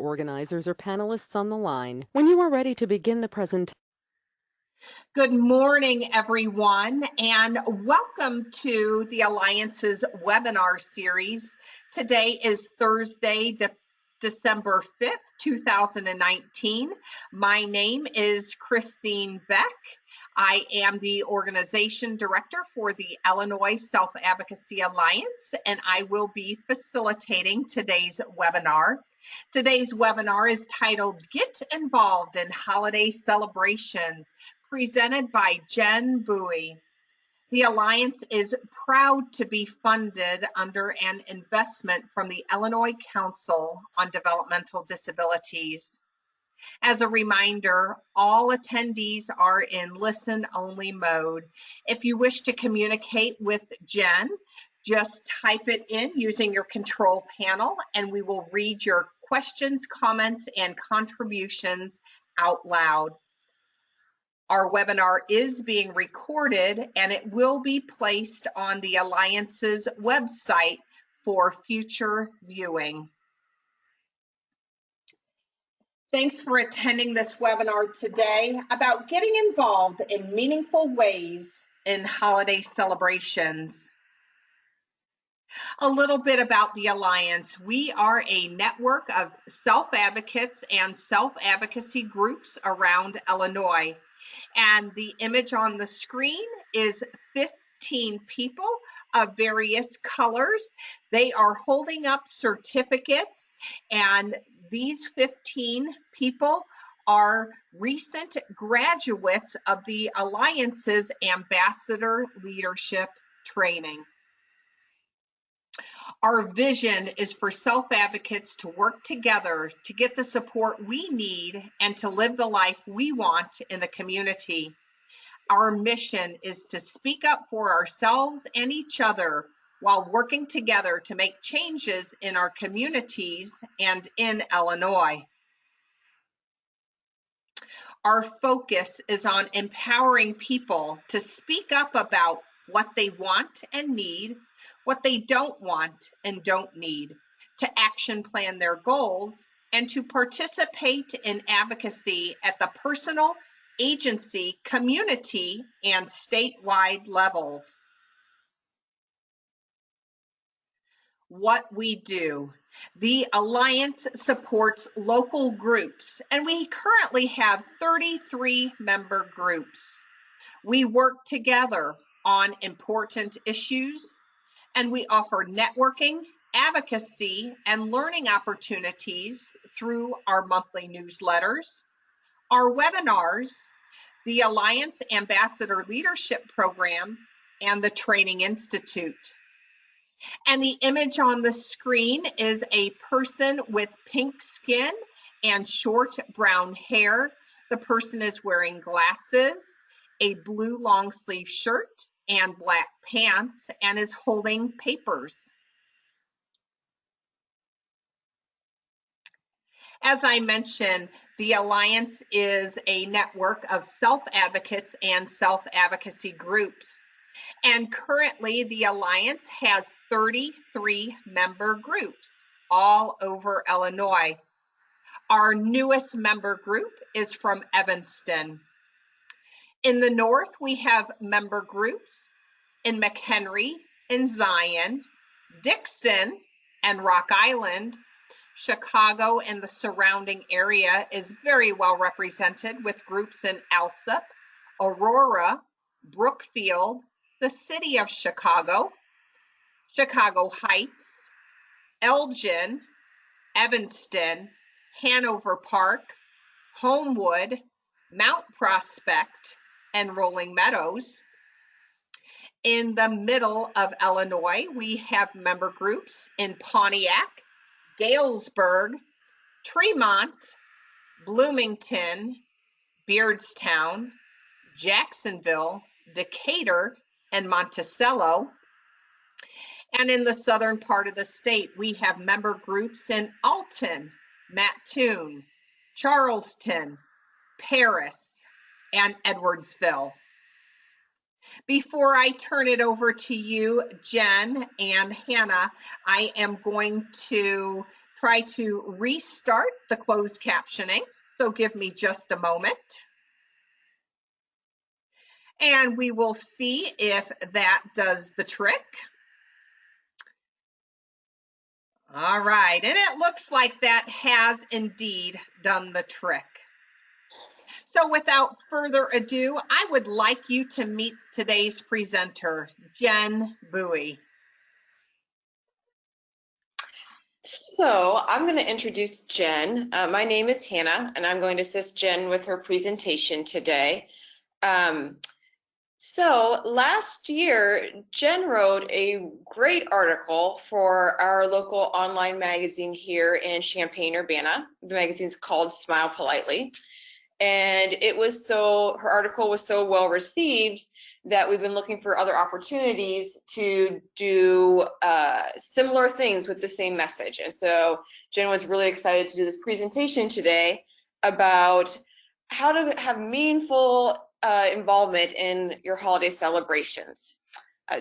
Organizers or panelists on the line. When you are ready to begin the presentation. Good morning, everyone, and welcome to the Alliance's webinar series. Today is Thursday, December 5th, 2019. My name is Christine Beck. I am the organization director for the Illinois Self-Advocacy Alliance, and I will be facilitating today's webinar. Today's webinar is titled Get Involved in Holiday Celebrations, presented by Jen Bowie. The Alliance is proud to be funded under an investment from the Illinois Council on Developmental Disabilities. As a reminder, all attendees are in listen-only mode. If you wish to communicate with Jen, just type it in using your control panel, and we will read your questions, comments, and contributions out loud. Our webinar is being recorded, and it will be placed on the Alliance's website for future viewing. Thanks for attending this webinar today about getting involved in meaningful ways in holiday celebrations. A little bit about the Alliance. We are a network of self-advocates and self-advocacy groups around Illinois. And the image on the screen is 15 people of various colors. They are holding up certificates, and these 15 people are recent graduates of the Alliance's Ambassador Leadership Training. Our vision is for self-advocates to work together to get the support we need and to live the life we want in the community. Our mission is to speak up for ourselves and each other while working together to make changes in our communities and in Illinois. Our focus is on empowering people to speak up about what they want and need, what they don't want and don't need, to action plan their goals, and to participate in advocacy at the personal, agency, community, and statewide levels. What we do. The Alliance supports local groups, and we currently have 33 member groups. We work together on important issues, and we offer networking, advocacy, and learning opportunities through our monthly newsletters, our webinars, the Alliance Ambassador Leadership Program, and the Training Institute. And the image on the screen is a person with pink skin and short brown hair. The person is wearing glasses, a blue long sleeve shirt, and black pants, and is holding papers. As I mentioned, the Alliance is a network of self-advocates and self-advocacy groups. And currently, the Alliance has 33 member groups all over Illinois. Our newest member group is from Evanston. In the north, we have member groups in McHenry, in Zion, Dixon, and Rock Island. Chicago and the surrounding area is very well represented with groups in Alsip, Aurora, Brookfield, the city of Chicago, Chicago Heights, Elgin, Evanston, Hanover Park, Homewood, Mount Prospect, and Rolling Meadows. In the middle of Illinois, we have member groups in Pontiac, Galesburg, Tremont, Bloomington, Beardstown, Jacksonville, Decatur, and Monticello. And in the southern part of the state, we have member groups in Alton, Mattoon, Charleston, Paris, and Edwardsville. Before I turn it over to you, Jen and Hannah, I am going to try to restart the closed captioning. So give me just a moment. And we will see if that does the trick. All right, and it looks like that has indeed done the trick. So without further ado, I would like you to meet today's presenter, Jen Bowie. So I'm going to introduce Jen. My name is Hannah, and I'm going to assist Jen with her presentation today. So last year, Jen wrote a great article for our local online magazine here in Champaign-Urbana. The magazine's called Smile Politely. And her article was so well received that we've been looking for other opportunities to do similar things with the same message. And so Jen was really excited to do this presentation today about how to have meaningful involvement in your holiday celebrations.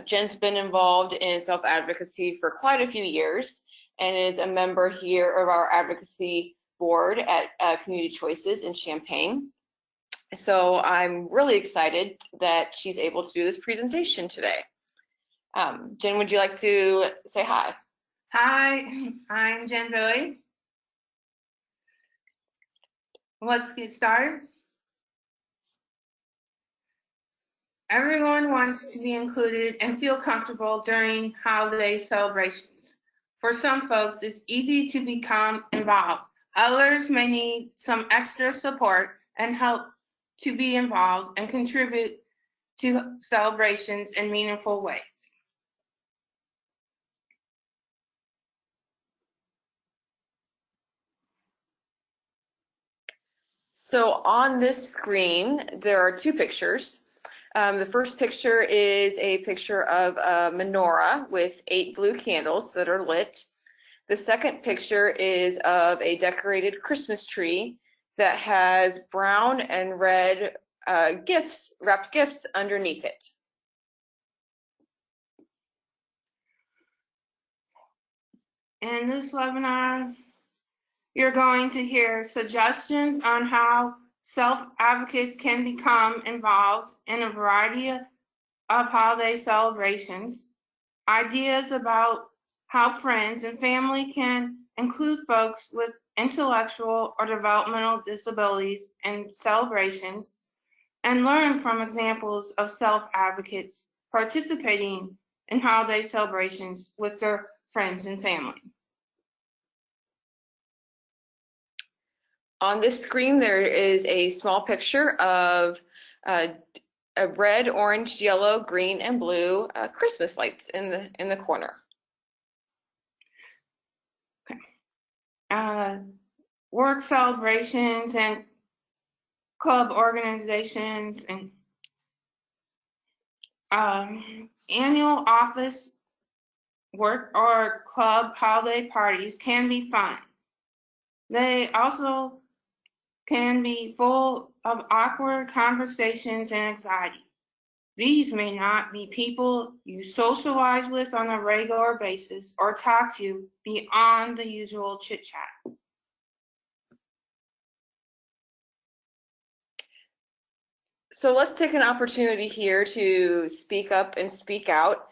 Jen's been involved in self-advocacy for quite a few years and is a member here of our advocacy board at Community Choices in Champaign. So I'm really excited that she's able to do this presentation today. Jen, would you like to say hi? Hi, I'm Jen Bowie. Let's get started. Everyone wants to be included and feel comfortable during holiday celebrations. For some folks, it's easy to become involved. Others may need some extra support and help to be involved and contribute to celebrations in meaningful ways. So on this screen, there are two pictures. The first picture is a picture of a menorah with 8 blue candles that are lit. The second picture is of a decorated Christmas tree that has brown and red wrapped gifts underneath it. In this webinar, you're going to hear suggestions on how self-advocates can become involved in a variety of holiday celebrations, ideas about how friends and family can include folks with intellectual or developmental disabilities in celebrations, and learn from examples of self-advocates participating in holiday celebrations with their friends and family. On this screen, there is a small picture of a red, orange, yellow, green, and blue Christmas lights in the corner. Work celebrations and club organizations and annual office work or club holiday parties can be fun. They also can be full of awkward conversations and anxiety. These may not be people you socialize with on a regular basis or talk to beyond the usual chit-chat. So let's take an opportunity here to speak up and speak out.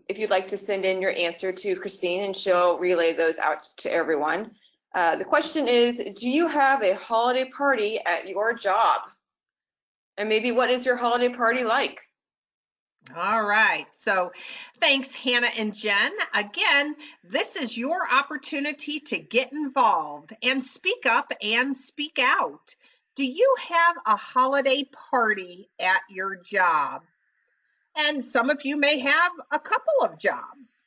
If you'd like to send in your answer to Christine and she'll relay those out to everyone. The question is, do you have a holiday party at your job? And maybe what is your holiday party like? All right, so thanks, Hannah and Jen. Again, this is your opportunity to get involved and speak up and speak out. Do you have a holiday party at your job? And some of you may have a couple of jobs.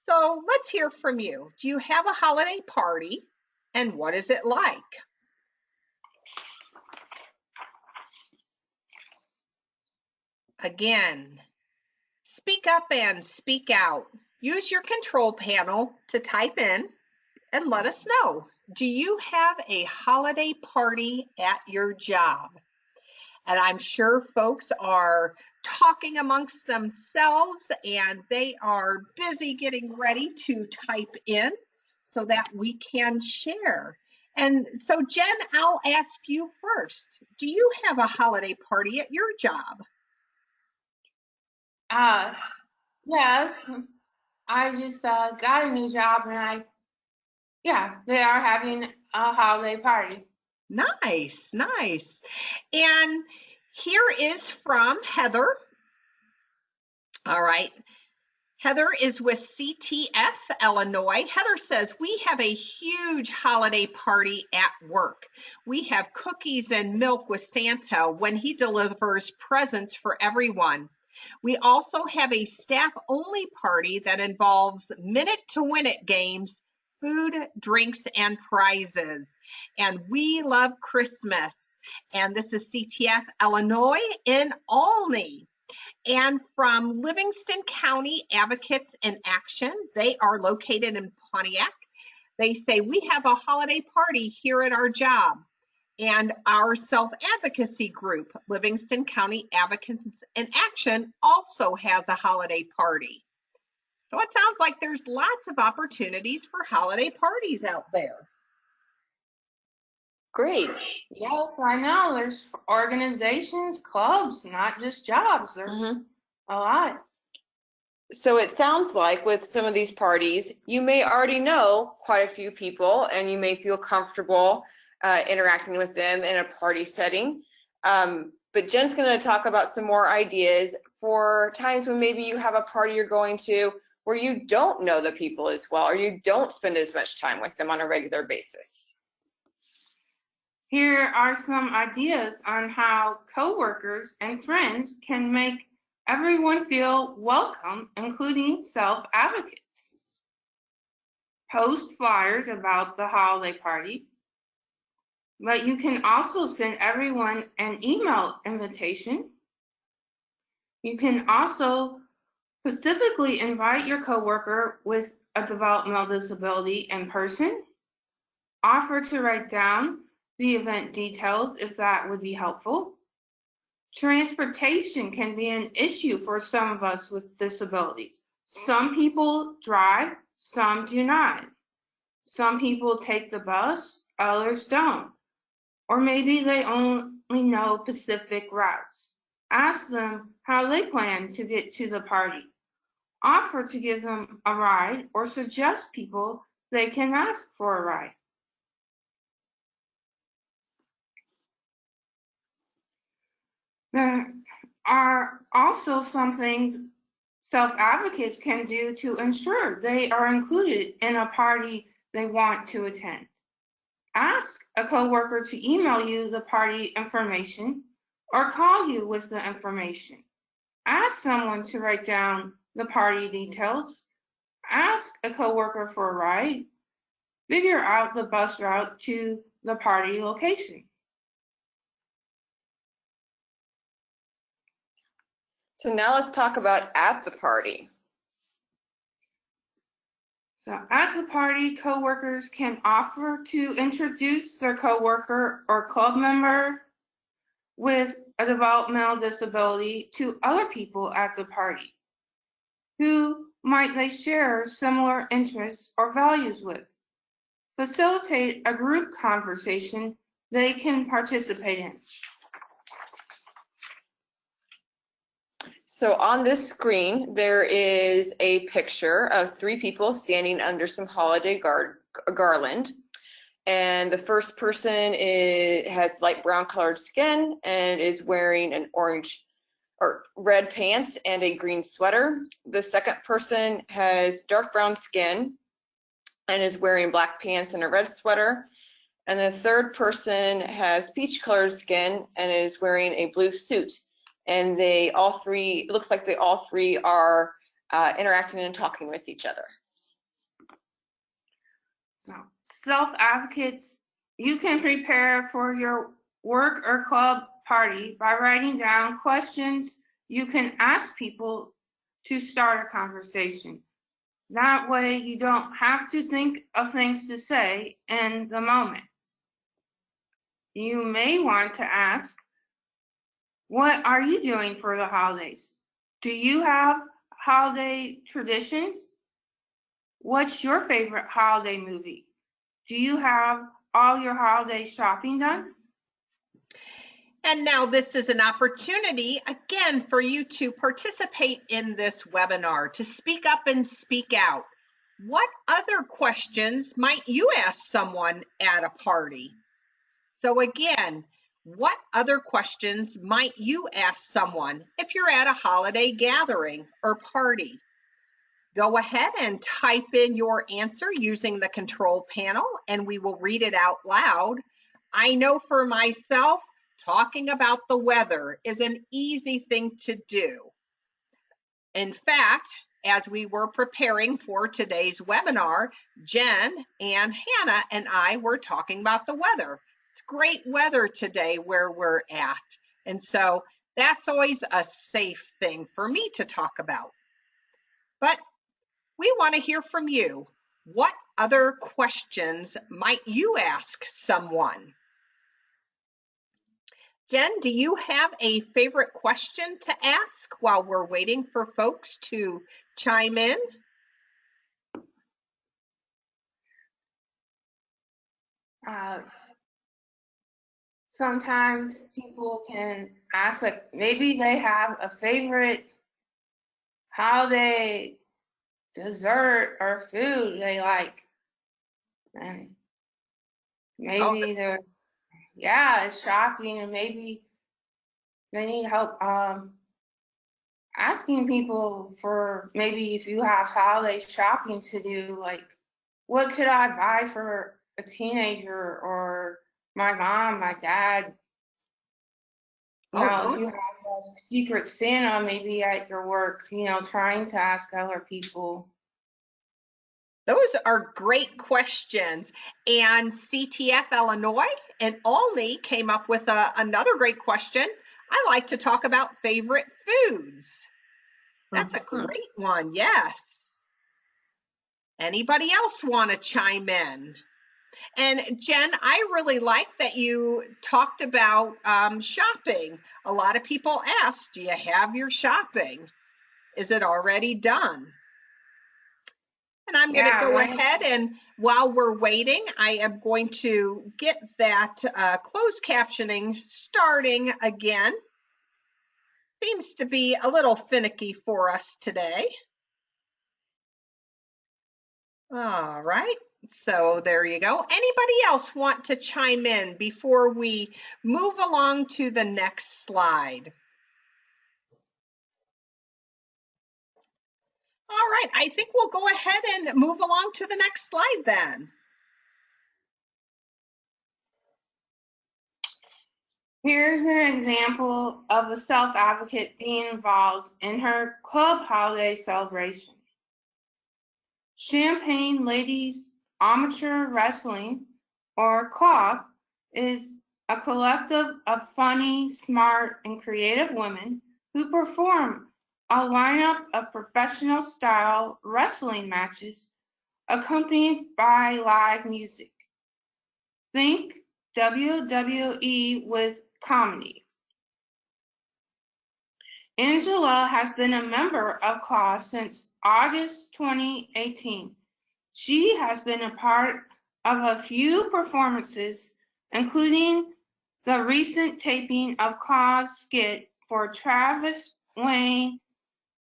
So let's hear from you. Do you have a holiday party? And what is it like? Again, speak up and speak out. Use your control panel to type in and let us know. Do you have a holiday party at your job? And I'm sure folks are talking amongst themselves and they are busy getting ready to type in. so that we can share. And so, Jen, I'll ask you first. Do you have a holiday party at your job? Yes, I just got a new job, and they are having a holiday party. Nice, nice. And here is from Heather. All right. Heather is with CTF Illinois. Heather says, we have a huge holiday party at work. We have cookies and milk with Santa when he delivers presents for everyone. We also have a staff-only party that involves minute-to-win-it games, food, drinks, and prizes. And we love Christmas. And this is CTF Illinois in Olney. And from Livingston County Advocates in Action, they are located in Pontiac. They say, we have a holiday party here at our job. And our self-advocacy group, Livingston County Advocates in Action, also has a holiday party. So it sounds like there's lots of opportunities for holiday parties out there. Great. Yes, I know. There's organizations, clubs, not just jobs. There's a lot. So it sounds like with some of these parties, you may already know quite a few people and you may feel comfortable interacting with them in a party setting. But Jen's going to talk about some more ideas for times when maybe you have a party you're going to where you don't know the people as well, or you don't spend as much time with them on a regular basis. Here are some ideas on how coworkers and friends can make everyone feel welcome, including self-advocates. Post flyers about the holiday party, but you can also send everyone an email invitation. You can also specifically invite your coworker with a developmental disability in person. Offer to write down the event details if that would be helpful. Transportation can be an issue for some of us with disabilities. Some people drive, some do not. Some people take the bus, others don't. Or maybe they only know Pacific routes. Ask them how they plan to get to the party. Offer to give them a ride or suggest people they can ask for a ride. There are also some things self-advocates can do to ensure they are included in a party they want to attend. Ask a coworker to email you the party information or call you with the information. Ask someone to write down the party details. Ask a coworker for a ride. Figure out the bus route to the party location. So now let's talk about at the party. So at the party, coworkers can offer to introduce their coworker or club member with a developmental disability to other people at the party. Who might they share similar interests or values with? Facilitate a group conversation they can participate in. So on this screen, there is a picture of 3 people standing under some holiday garland. And the first person has light brown colored skin and is wearing an orange or red pants and a green sweater. The second person has dark brown skin and is wearing black pants and a red sweater. And the third person has peach colored skin and is wearing a blue suit. And it looks like they all three are interacting and talking with each other. So, self-advocates, you can prepare for your work or club party by writing down questions you can ask people to start a conversation. That way you don't have to think of things to say in the moment. You may want to ask, what are you doing for the holidays? Do you have holiday traditions? What's your favorite holiday movie? Do you have all your holiday shopping done? And now this is an opportunity, again, for you to participate in this webinar, to speak up and speak out. What other questions might you ask someone at a party? So again, what other questions might you ask someone if you're at a holiday gathering or party? Go ahead and type in your answer using the control panel and we will read it out loud. I know for myself, talking about the weather is an easy thing to do. In fact, as we were preparing for today's webinar, Jen and Hannah and I were talking about the weather. It's great weather today where we're at. And so that's always a safe thing for me to talk about. But we want to hear from you. What other questions might you ask someone? Jen, do you have a favorite question to ask while we're waiting for folks to chime in? Sometimes people can ask, like, maybe they have a favorite holiday dessert or food they like. And maybe they're, yeah, it's shocking, and maybe they need help asking people for maybe if you have holiday shopping to do, like, what could I buy for a teenager or my mom, my dad? You know, if you have a secret Santa maybe at your work, you know, trying to ask other people. Those are great questions. And CTF Illinois and Olney came up with another great question. I like to talk about favorite foods. That's a great one, yes. Anybody else want to chime in? And Jen, I really like that you talked about shopping. A lot of people ask, do you have your shopping? Is it already done? And I'm going to go ahead and while we're waiting, I am going to get that closed captioning starting again. Seems to be a little finicky for us today. All right, so there you go. Anybody else want to chime in before we move along to the next slide? All right, I think we'll go ahead and move along to the next slide then. Here's an example of a self-advocate being involved in her club holiday celebration. Champaign Ladies Amateur Wrestling, or CLAW, is a collective of funny, smart, and creative women who perform a lineup of professional-style wrestling matches accompanied by live music. Think WWE with comedy. Angela has been a member of CLAW since August 2018. She has been a part of a few performances, including the recent taping of CLAW's skit for Travis Wayne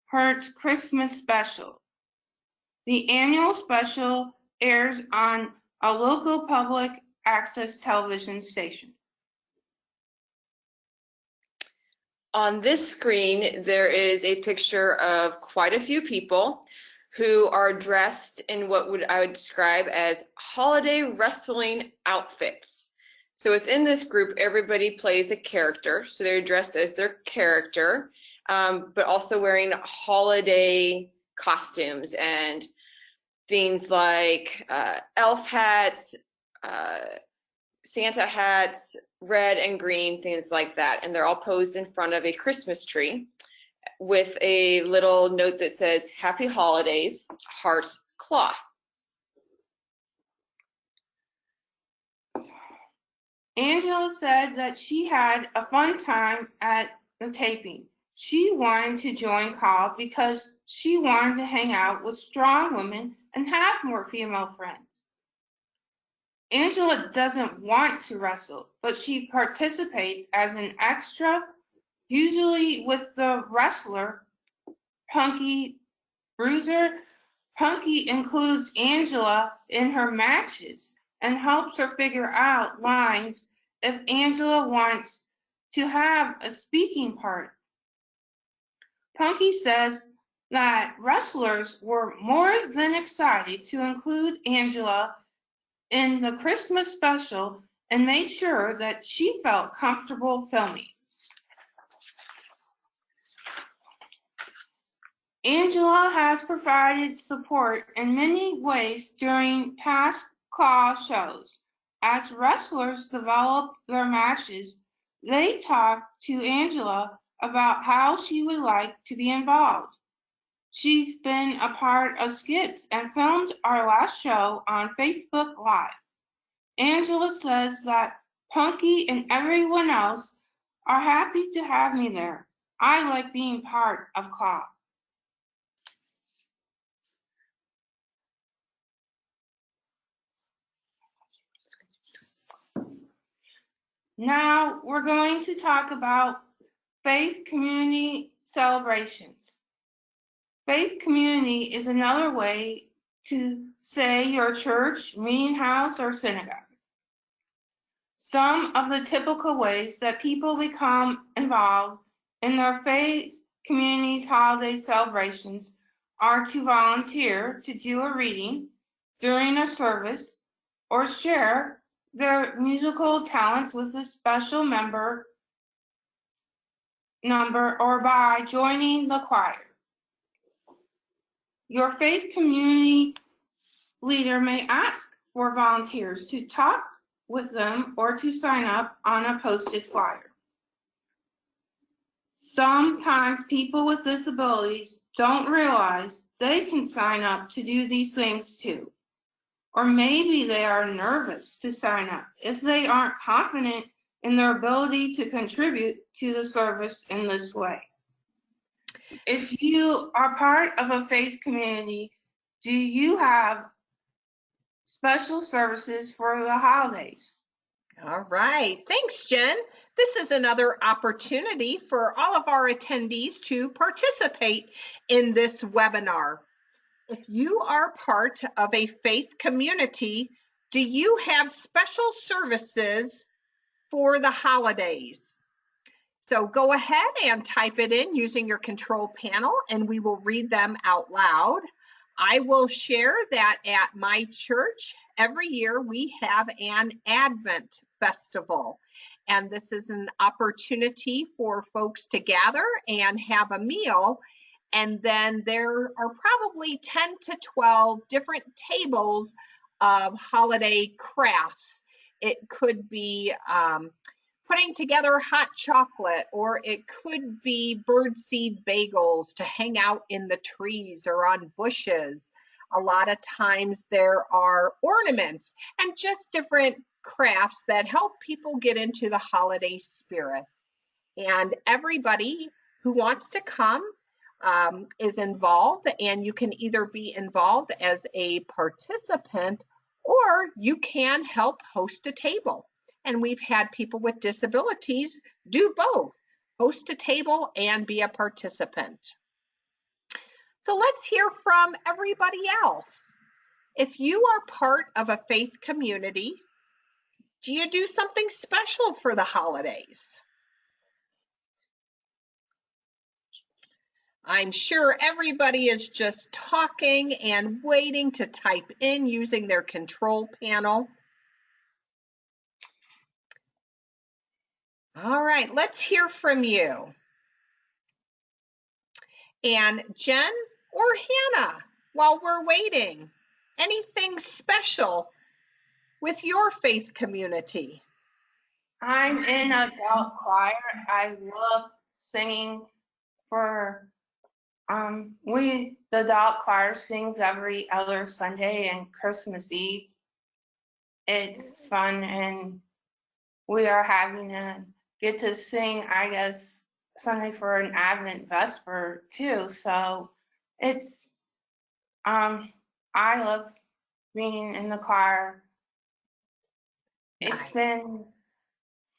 Hertz Christmas special. The annual special airs on a local public access television station. On this screen, there is a picture of quite a few people who are dressed in what I would describe as holiday wrestling outfits. So within this group, everybody plays a character. So they're dressed as their character, but also wearing holiday costumes and things like elf hats, Santa hats, red and green, things like that. And they're all posed in front of a Christmas tree with a little note that says, Happy Holidays, Heart Claw. Angela said that she had a fun time at the taping. She wanted to join CLAW because she wanted to hang out with strong women and have more female friends. Angela doesn't want to wrestle, but she participates as an extra, usually with the wrestler, Punky Bruiser. Punky includes Angela in her matches and helps her figure out lines if Angela wants to have a speaking part. Punky says that wrestlers were more than excited to include Angela in the Christmas special and made sure that she felt comfortable filming. Angela has provided support in many ways during past claw shows. As wrestlers develop their matches, they talk to Angela about how she would like to be involved. She's been a part of skits and filmed our last show on Facebook Live. Angela says that Punky and everyone else are happy to have me there. I like being part of claw. Now we're going to talk about faith community celebrations. Faith community is another way to say your church, meeting house, or synagogue. Some of the typical ways that people become involved in their faith community's holiday celebrations are to volunteer to do a reading during a service or share their musical talents with a special number or by joining the choir. Your faith community leader may ask for volunteers to talk with them or to sign up on a posted flyer. Sometimes people with disabilities don't realize they can sign up to do these things too. Or maybe they are nervous to sign up if they aren't confident in their ability to contribute to the service in this way. If you are part of a faith community, do you have special services for the holidays? All right. Thanks, Jen. This is another opportunity for all of our attendees to participate in this webinar. If you are part of a faith community, do you have special services for the holidays? So go ahead and type it in using your control panel and we will read them out loud. I will share that at my church, every year we have an Advent festival. And this is an opportunity for folks to gather and have a meal. And then there are probably 10 to 12 different tables of holiday crafts. It could be putting together hot chocolate, or it could be birdseed bagels to hang out in the trees or on bushes. A lot of times there are ornaments and just different crafts that help people get into the holiday spirit. And everybody who wants to come is involved, and you can either be involved as a participant or you can help host a table. And we've had people with disabilities do both, host a table and be a participant. So let's hear from everybody else. If you are part of a faith community, do you do something special for the holidays? I'm sure everybody is just talking and waiting to type in using their control panel. All right, let's hear from you. And Jen or Hannah, while we're waiting, anything special with your faith community? I'm in adult choir. I love singing for the adult choir sings every other Sunday and Christmas Eve. It's fun, and we are having a get to sing, I guess, Sunday for an Advent Vesper too. So it's I I love being in the choir. It's Nice. been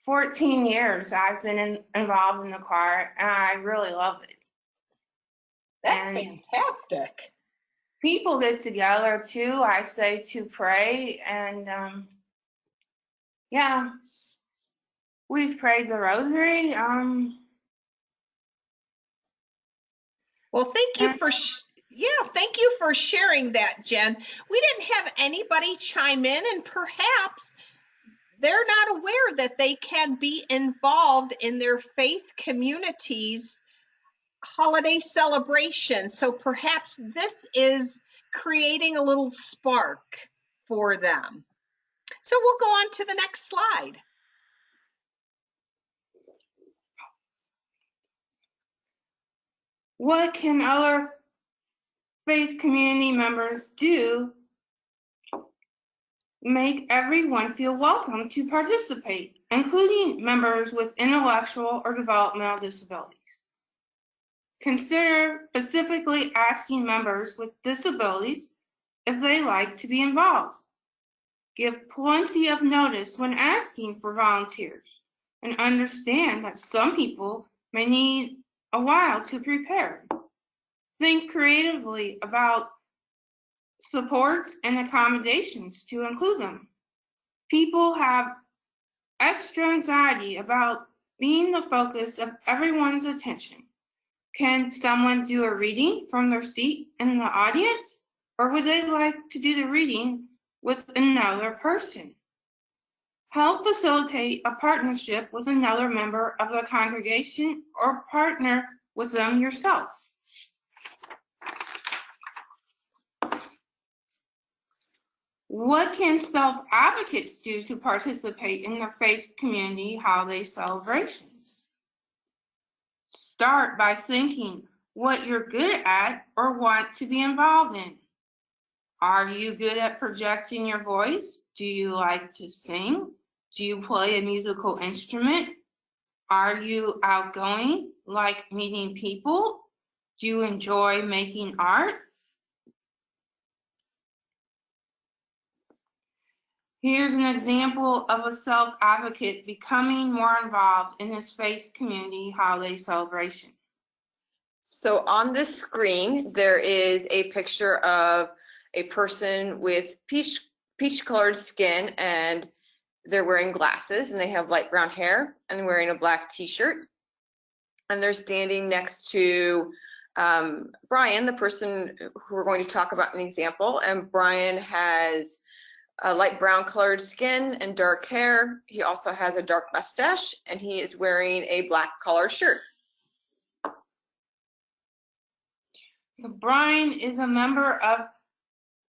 14 years I've been involved in the choir, and I really love it. That's And fantastic. people get together too, I say, to pray, and yeah, we've prayed the rosary. Well, thank you And for thank you for sharing that, Jen. We didn't have anybody chime in, and perhaps they're not aware that they can be involved in their faith communities holiday celebration. So perhaps this is creating a little spark for them. So we'll go on to the next slide. what can other faith community members do make everyone feel welcome to participate, including members with intellectual or developmental disabilities? Consider specifically asking members with disabilities if they like to be involved. Give plenty of notice when asking for volunteers, and understand that some people may need a while to prepare. Think creatively about supports and accommodations to include them. People have extra anxiety about being the focus of everyone's attention. Can someone do a reading from their seat in the audience, or would they like to do the reading with another person? Help facilitate a partnership with another member of the congregation, or partner with them yourself. What can self-advocates do to participate in their faith community holiday celebrations? Start by thinking what you're good at or want to be involved in. Are you good at projecting your voice? Do you like to sing? Do you play a musical instrument? Are you outgoing, like meeting people? Do you enjoy making art? Here's an example of a self-advocate becoming more involved in his faith community holiday celebration. So on this screen, there is a picture of a person with peach colored skin, and they're wearing glasses, and they have light brown hair, and wearing a black t-shirt. And they're standing next to Brian, the person who we're going to talk about in the example. And Brian has a light brown colored skin and dark hair. He also has a dark mustache, and he is wearing a black colored shirt. So Brian is a member of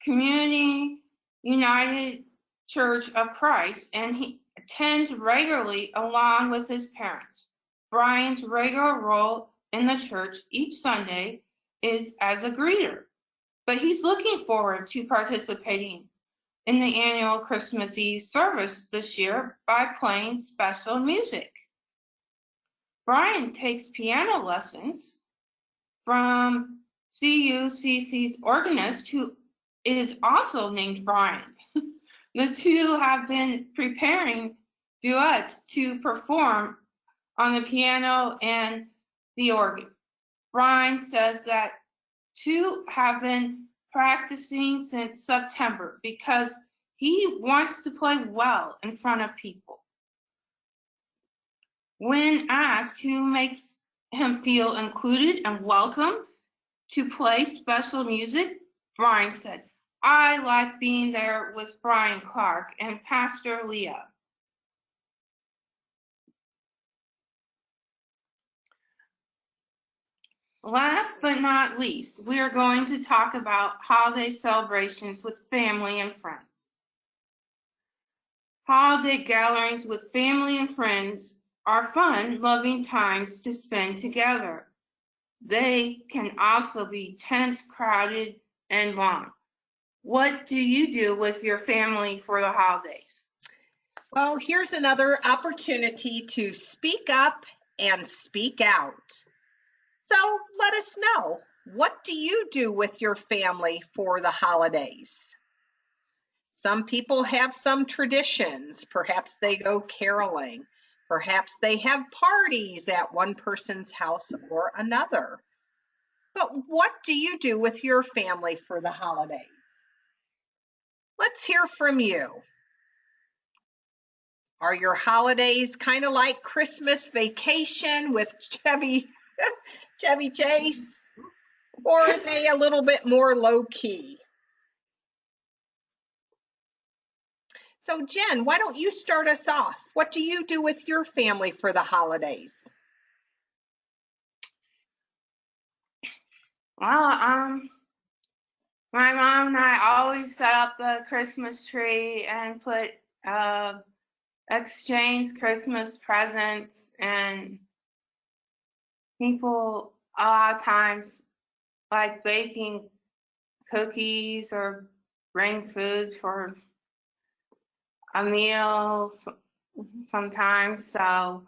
Community United Church of Christ, and he attends regularly along with his parents. Brian's regular role in the church each Sunday is as a greeter, but he's looking forward to participating in the annual Christmas Eve service this year by playing special music. Brian takes piano lessons from CUCC's organist, who is also named Brian. The two have been preparing duets to perform on the piano and the organ. Brian says that two have been practicing since September because he wants to play well in front of people. When asked who makes him feel included and welcome to play special music, Brian said, "I like being there with Brian Clark and Pastor Leah." Last but not least, we are going to talk about holiday celebrations with family and friends. Holiday gatherings with family and friends are fun, loving times to spend together. They can also be tense, crowded, and long. What do you do with your family for the holidays? Well, here's another opportunity to speak up and speak out. So let us know. What do you do with your family for the holidays? Some people have some traditions. Perhaps they go caroling. Perhaps they have parties at one person's house or another. But what do you do with your family for the holidays? Let's hear from you. Are your holidays kind of like Christmas Vacation with Chevy Chase? Or are they a little bit more low key? So Jen, why don't you start us off? What do you do with your family for the holidays? Well, my mom and I always set up the Christmas tree and put exchange Christmas presents, and people a lot of times like baking cookies or bring food for a meal sometimes. So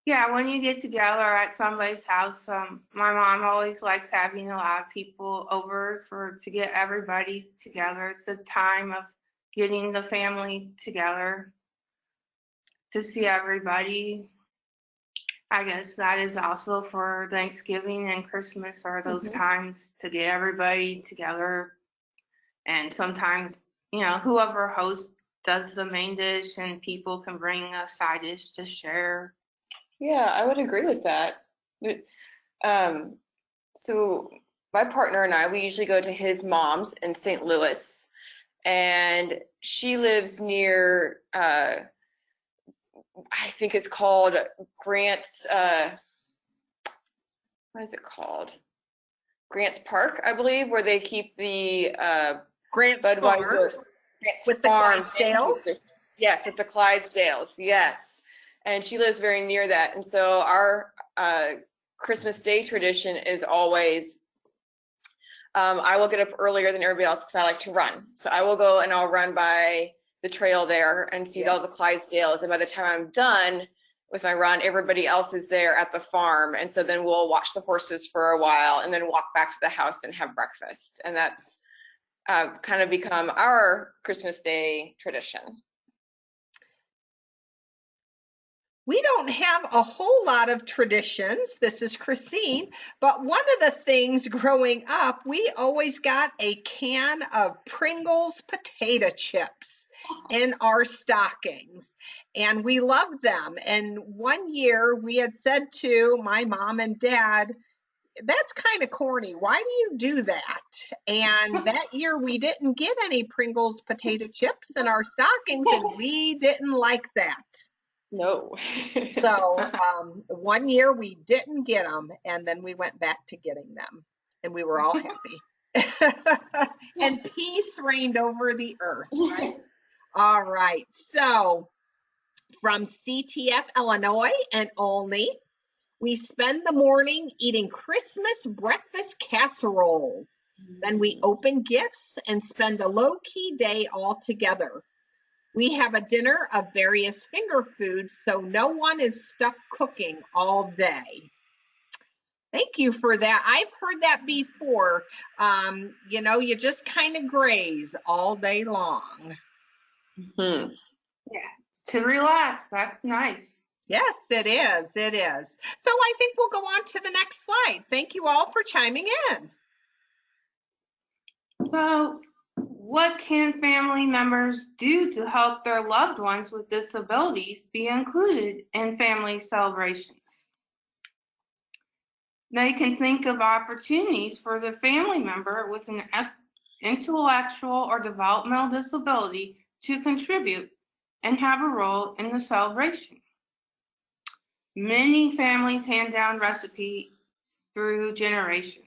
yeah, when you get together at somebody's house, my mom always likes having a lot of people over to get everybody together. It's a time of getting the family together to see everybody. I guess that is also for Thanksgiving and Christmas are those times to get everybody together. And sometimes, whoever hosts does the main dish and people can bring a side dish to share. Yeah, I would agree with that. So my partner and I, we usually go to his mom's in St. Louis, and she lives near, I think it's called Grant's, what is it called? Grant's Park, I believe, where they keep the Grant's Budweiser. Farm Grant's with the Farm. Clydesdales? Yes, with the Clydesdales, yes. And she lives very near that. And so our Christmas Day tradition is always, I will get up earlier than everybody else because I like to run. So I will go and I'll run by the trail there and see all the Clydesdales. And by the time I'm done with my run, everybody else is there at the farm. And so then we'll watch the horses for a while and then walk back to the house and have breakfast. And that's kind of become our Christmas Day tradition. We don't have a whole lot of traditions. This is Christine, but one of the things growing up, we always got a can of Pringles potato chips in our stockings, and we loved them. And one year we had said to my mom and dad, that's kind of corny. Why do you do that? And that year we didn't get any Pringles potato chips in our stockings, and we didn't like that. No. So one year we didn't get them, and then we went back to getting them, and we were all happy. And peace reigned over the earth, right? All right. So from CTF, Illinois and Olney, we spend the morning eating Christmas breakfast casseroles. Then we open gifts and spend a low-key day all together. We have a dinner of various finger foods, so no one is stuck cooking all day. Thank you for that. I've heard that before. You just kind of graze all day long. Yeah, to relax. That's nice. Yes, it is. It is. So I think we'll go on to the next slide. Thank you all for chiming in. So, what can family members do to help their loved ones with disabilities be included in family celebrations? They can think of opportunities for the family member with an intellectual or developmental disability to contribute and have a role in the celebration. Many families hand down recipes through generations.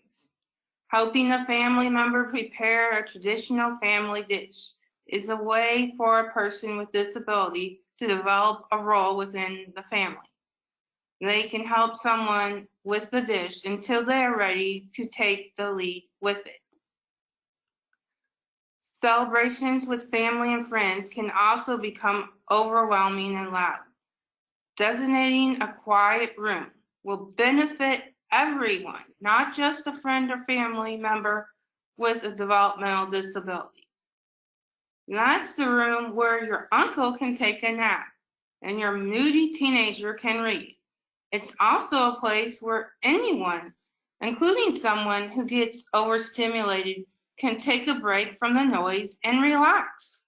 Helping a family member prepare a traditional family dish is a way for a person with disability to develop a role within the family. They can help someone with the dish until they are ready to take the lead with it. Celebrations with family and friends can also become overwhelming and loud. Designating a quiet room will benefit everyone, not just a friend or family member with a developmental disability. That's the room where your uncle can take a nap and your moody teenager can read. It's also a place where anyone, including someone who gets overstimulated, can take a break from the noise and relax.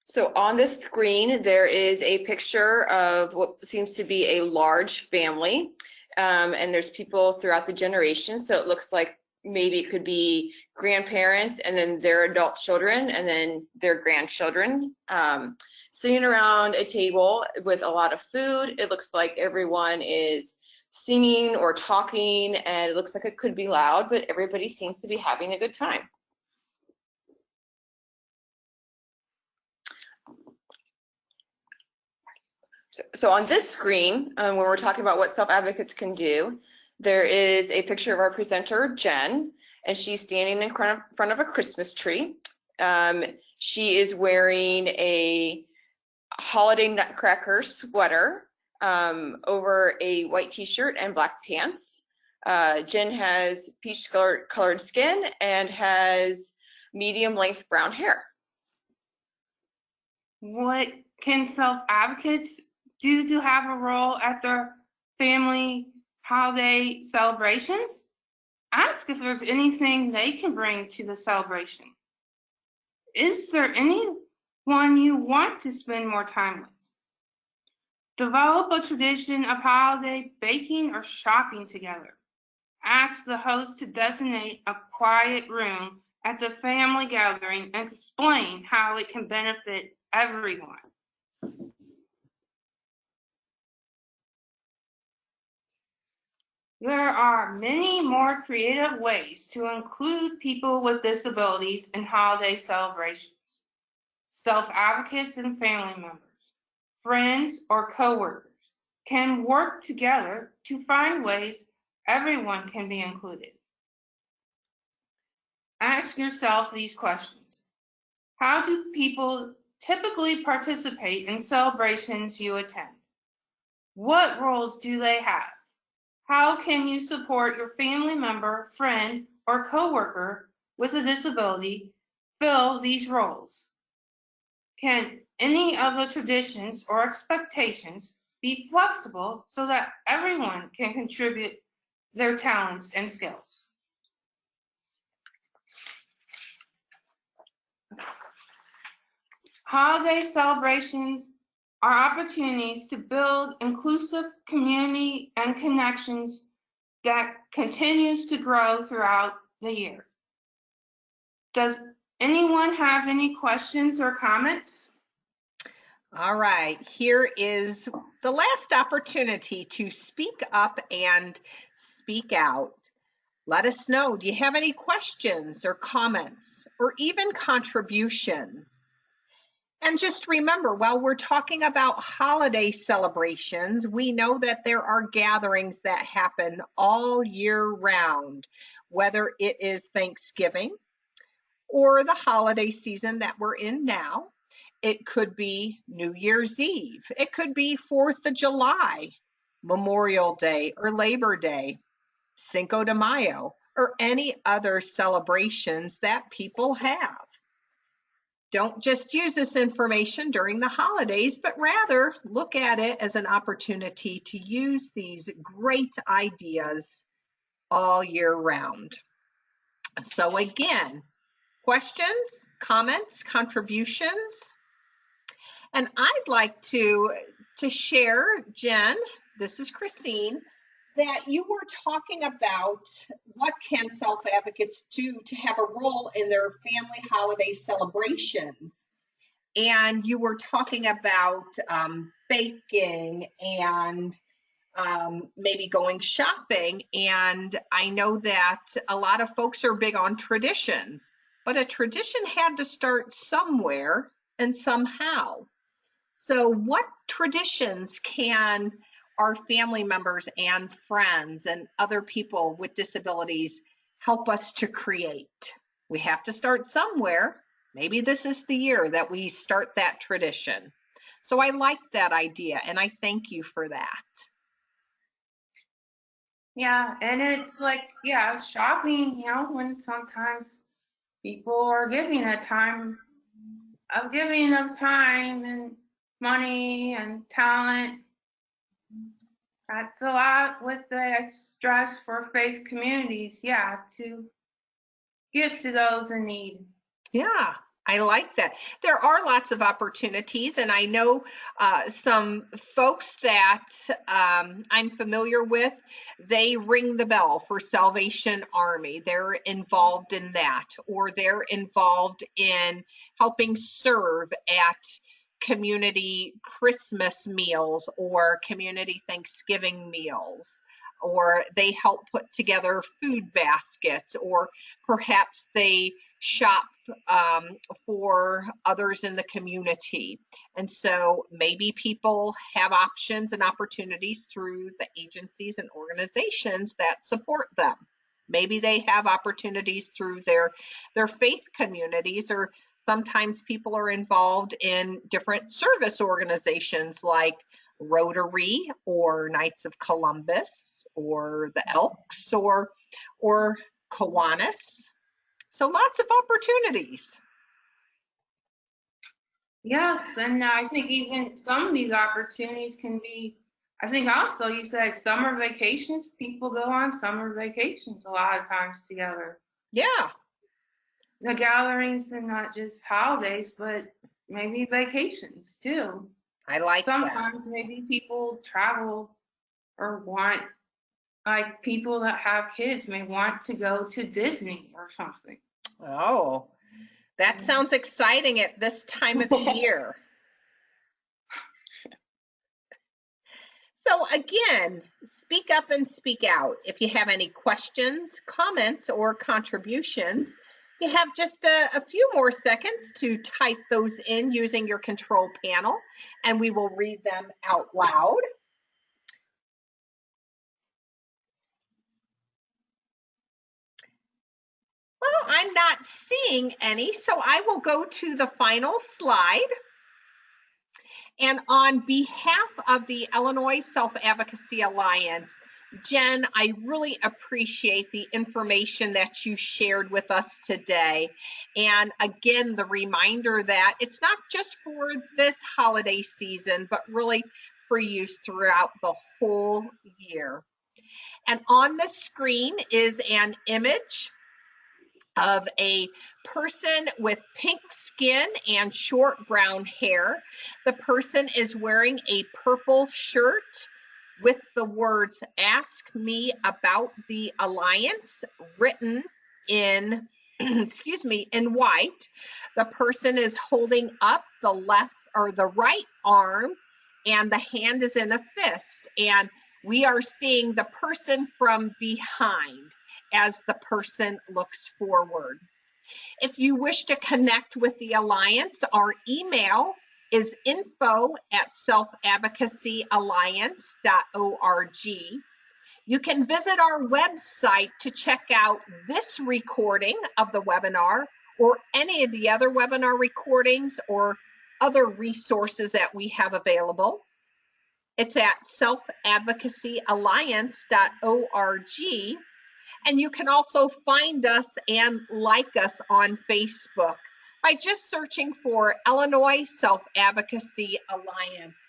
So on the screen, there is a picture of what seems to be a large family, and there's people throughout the generations. So it looks like maybe it could be grandparents and then their adult children and then their grandchildren sitting around a table with a lot of food. It looks like everyone is singing or talking, and it looks like it could be loud, but everybody seems to be having a good time. So on this screen, when we're talking about what self-advocates can do, there is a picture of our presenter, Jen, and she's standing in front of a Christmas tree. She is wearing a holiday nutcracker sweater over a white t-shirt and black pants. Jen has peach-colored skin and has medium-length brown hair. What can self-advocates do to have a role at their family holiday celebrations? Ask if there's anything they can bring to the celebration. Is there anyone you want to spend more time with? Develop a tradition of holiday baking or shopping together. Ask the host to designate a quiet room at the family gathering and explain how it can benefit everyone. There are many more creative ways to include people with disabilities in holiday celebrations. Self-advocates and family members, friends, or coworkers can work together to find ways everyone can be included. Ask yourself these questions. How do people typically participate in celebrations you attend? What roles do they have? How can you support your family member, friend, or coworker with a disability fill these roles? Can any of the traditions or expectations be flexible so that everyone can contribute their talents and skills? Holiday celebrations are opportunities to build inclusive community and connections that continues to grow throughout the year. Does anyone have any questions or comments? All right, here is the last opportunity to speak up and speak out. Let us know, do you have any questions or comments or even contributions? And just remember, while we're talking about holiday celebrations, we know that there are gatherings that happen all year round, whether it is Thanksgiving or the holiday season that we're in now. It could be New Year's Eve. It could be 4th of July, Memorial Day or Labor Day, Cinco de Mayo, or any other celebrations that people have. Don't just use this information during the holidays, but rather look at it as an opportunity to use these great ideas all year round. So again, questions, comments, contributions? And I'd like to share, Jen, this is Christine, that you were talking about what can self-advocates do to have a role in their family holiday celebrations. And you were talking about baking and maybe going shopping. And I know that a lot of folks are big on traditions, but a tradition had to start somewhere and somehow. So what traditions can our family members and friends and other people with disabilities help us to create? We have to start somewhere. Maybe this is the year that we start that tradition. So I like that idea, and I thank you for that. Yeah, and it's like, yeah, shopping, when sometimes people are giving of time and money and talent. That's a lot with the stress for faith communities, yeah, to give to those in need. Yeah, I like that. There are lots of opportunities, and I know some folks that I'm familiar with. They ring the bell for Salvation Army. They're involved in that, or they're involved in helping serve at community Christmas meals or community Thanksgiving meals, or they help put together food baskets, or perhaps they shop for others in the community. And so maybe people have options and opportunities through the agencies and organizations that support them. Maybe they have opportunities through their faith communities, or sometimes people are involved in different service organizations like Rotary or Knights of Columbus or the Elks or Kiwanis. So lots of opportunities. Yes, and I think even some of these opportunities can be, I think also you said summer vacations, people go on summer vacations a lot of times together. Yeah, The gatherings and not just holidays, but maybe vacations too. I like that. Sometimes maybe people travel or want, like people that have kids may want to go to Disney or something. Oh, that sounds exciting at this time of the year. So again, speak up and speak out. If you have any questions, comments, or contributions, you have just a few more seconds to type those in using your control panel, and we will read them out loud. Well, I'm not seeing any, so I will go to the final slide. And on behalf of the Illinois Self-Advocacy Alliance, Jen, I really appreciate the information that you shared with us today. And again, the reminder that it's not just for this holiday season, but really for use throughout the whole year. And on the screen is an image of a person with pink skin and short brown hair. The person is wearing a purple shirt with the words "Ask Me About the Alliance" written in in white. The person is holding up the left or the right arm, and the hand is in a fist, and we are seeing the person from behind as the person looks forward. If you wish to connect with the Alliance, our email is info@selfadvocacyalliance.org. You can visit our website to check out this recording of the webinar or any of the other webinar recordings or other resources that we have available. It's at selfadvocacyalliance.org. And you can also find us and like us on Facebook by just searching for Illinois Self-Advocacy Alliance.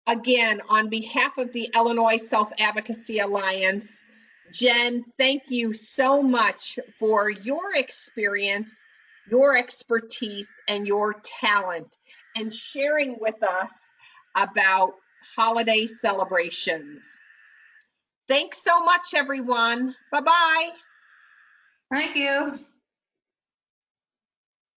Again, on behalf of the Illinois Self-Advocacy Alliance, Jen, thank you so much for your experience, your expertise, and your talent, and sharing with us about holiday celebrations. Thanks so much, everyone. Bye-bye. Thank you.